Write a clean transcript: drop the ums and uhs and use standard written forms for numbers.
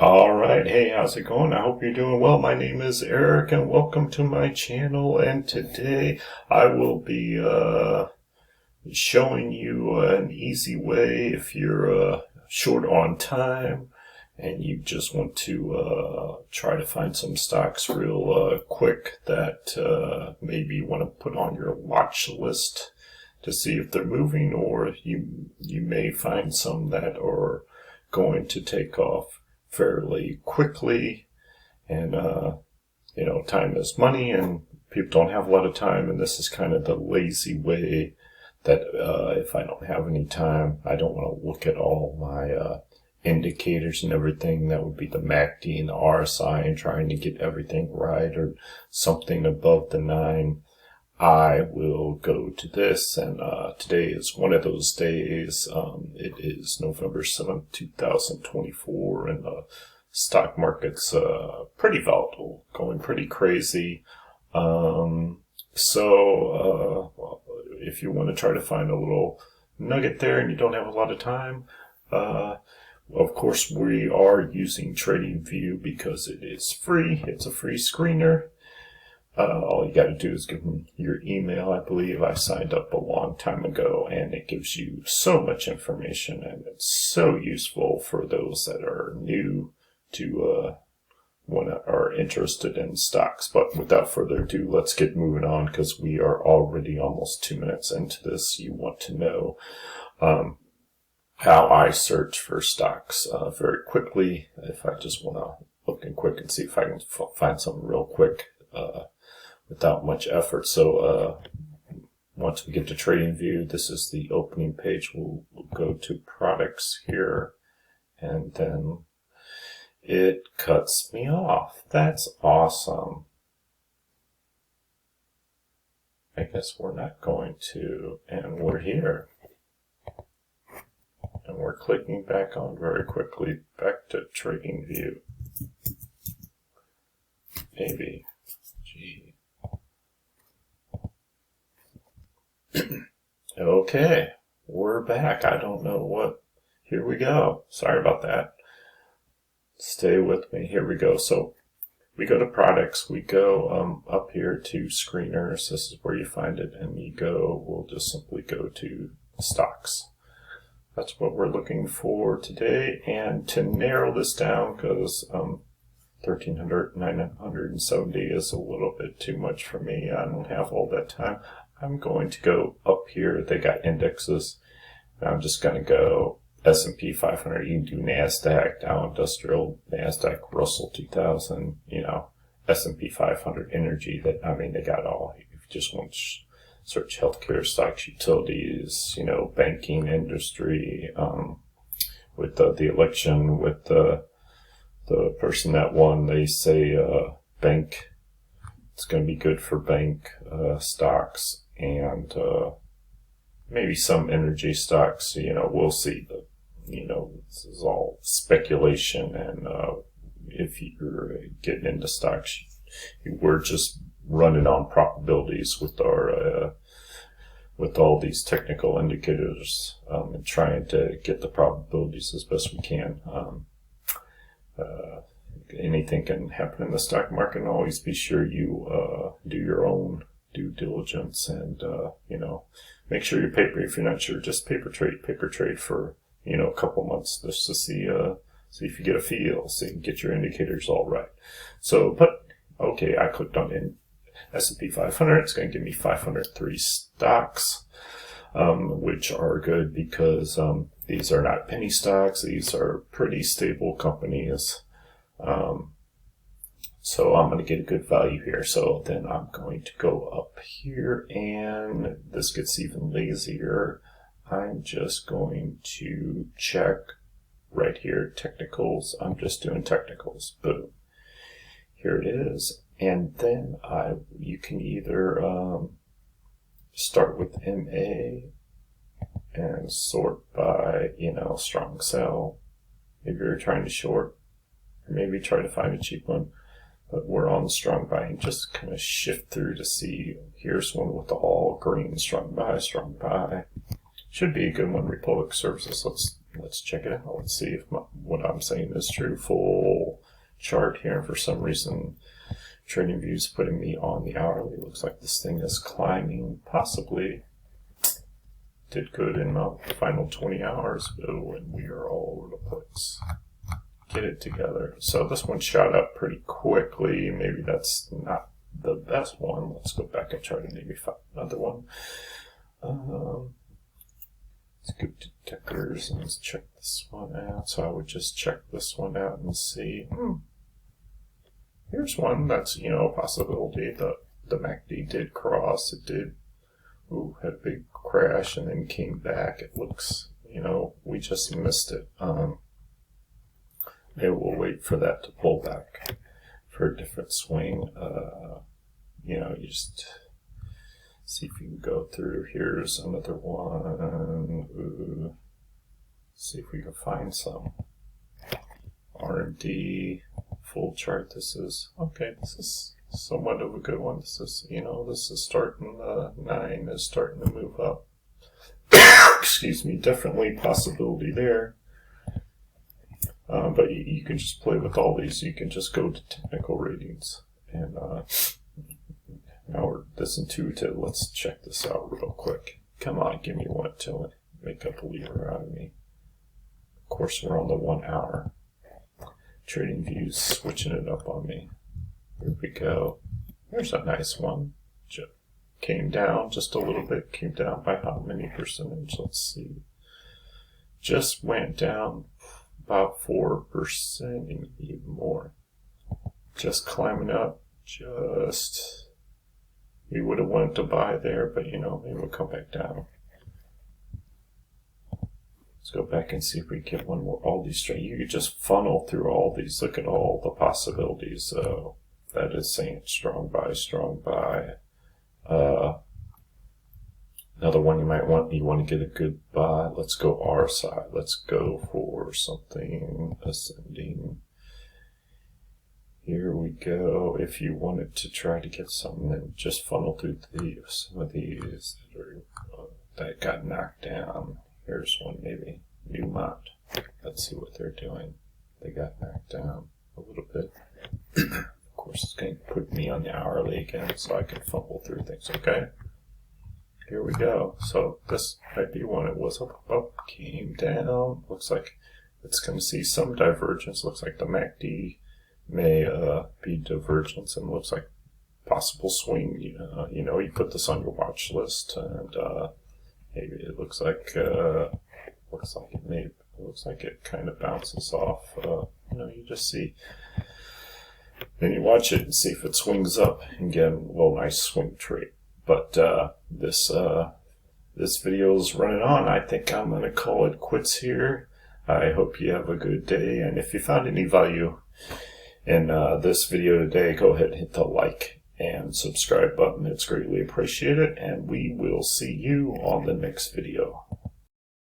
All right. Hey, how's it going? I hope you're doing well. My name is Eric and welcome to my channel. And today I will be showing you an easy way if you're short on time and you just want to try to find some stocks real quick that maybe you want to put on your watch list to see if they're moving, or you may find some that are going to take off fairly quickly. And time is money and people don't have a lot of time, and this is kind of the lazy way that if I don't have any time, I don't want to look at all my indicators and everything. That would be the MACD and the RSI, and trying to get everything right or something above the 9. I will go to this, and today is one of those days. It is November 7th, 2024, and the stock market's pretty volatile, going pretty crazy. If you want to try to find a little nugget there and you don't have a lot of time, of course we are using Tradingview because it is free. It's a free screener. All you got to do is give them your email. I believe I signed up a long time ago, and it gives you so much information, and it's so useful for those that are new to are interested in stocks. But without further ado, let's get moving on, because we are already almost 2 minutes into this. You want to know how I search for stocks very quickly. If I just want to look in quick and see if I can find something real quick without much effort. So once we get to Tradingview, this is the opening page. We'll go to products here, and then it cuts me off. That's awesome. I guess we're not going to, and we're here. And we're clicking back on very quickly, back to Tradingview. Maybe. Gee. Okay, we're back. I don't know what. Here we go. Sorry about that. Stay with me. Here we go. So we go to products. We go up here to screeners. This is where you find it. And we'll just simply go to stocks. That's what we're looking for today. And to narrow this down, because 1,300, 970 is a little bit too much for me. I don't have all that time. I'm going to go up here. They got indexes. And I'm just going to go S&P 500. You can do NASDAQ, Dow Industrial, NASDAQ, Russell 2000, S&P 500 energy. They got all. If you just want to search healthcare stocks, utilities, banking industry, with the election, with the person that won, they say bank. It's going to be good for bank stocks, and maybe some energy stocks. We'll see. This is all speculation, and if you're getting into stocks, we're just running on probabilities with our with all these technical indicators, and trying to get the probabilities as best we can. Anything can happen in the stock market, and always be sure you do your own due diligence, and make sure you're paper. If you're not sure, just paper trade for a couple months just to see if you get a feel, get your indicators all right. So, but okay, I clicked on S&P 500. It's going to give me 503 stocks, which are good because these are not penny stocks. These are pretty stable companies. So I'm going to get a good value here. So then I'm going to go up here, and this gets even lazier. I'm just going to check right here, technicals. I'm just doing technicals. Boom. Here it is. And then you can either start with MA and sort by, strong sell. If you're trying to short, or maybe try to find a cheap one. But we're on strong buy, and just kind of shift through to see. Here's one with the all green, strong buy. Should be a good one. Republic Services. Let's let's check it out. Let's see if what I'm saying is true. Full chart here. For some reason, Tradingview is putting me on the hourly. Looks like this thing is climbing. Possibly did good in the final 20 hours. Oh, and we are all over the place. Get it together. So this one shot up pretty quickly. Maybe that's not the best one. Let's go back and try to maybe find another one. Let's go to detectors and let's check this one out. So I would just check this one out and see. Here's one that's, you know, a possibility. The MACD did cross. It did had a big crash and then came back. It looks, you know, we just missed it. Maybe we'll wait for that to pull back for a different swing. You know, you just see if you can go through. Here's another one. See if we can find some. RMD, full chart. This is, okay, this is somewhat of a good one. This is, you know, this is starting, 9 is starting to move up. Excuse me, definitely possibility there. But you can just play with all these. You can just go to technical ratings. And now we're this intuitive. Let's check this out real quick. Come on, give me one till make a believer out of me. Of course, we're on the 1 hour. Tradingview's switching it up on me. Here we go. There's a nice one. Came down just a little bit. Came down by how many percentage? Let's see. Just went down about 4% and even more. Just climbing up. Just, we would have wanted to buy there, but you know, maybe we'll come back down. Let's go back and see if we get one more. All these straight. You could just funnel through all these. Look at all the possibilities. That is saying strong buy, strong buy. Another one you might want, you want to get a good buy. Let's go our side. Let's go for something ascending. Here we go. If you wanted to try to get something, then just funnel through some of these that got knocked down. Here's one maybe. Newmont. Let's see what they're doing. They got knocked down a little bit. Of course, it's going to put me on the hourly again so I can fumble through things. Okay. Here we go. So this might be one. It was up, came down. Looks like it's going to see some divergence. Looks like the MACD may be divergence, and looks like possible swing. You know, you put this on your watch list, and maybe it looks like it kind of bounces off. You know, you just see. Then you watch it and see if it swings up and get a little nice swing trade. But this video is running on. I think I'm going to call it quits here. I hope you have a good day. And if you found any value in this video today, go ahead and hit the like and subscribe button. It's greatly appreciated. And we will see you on the next video.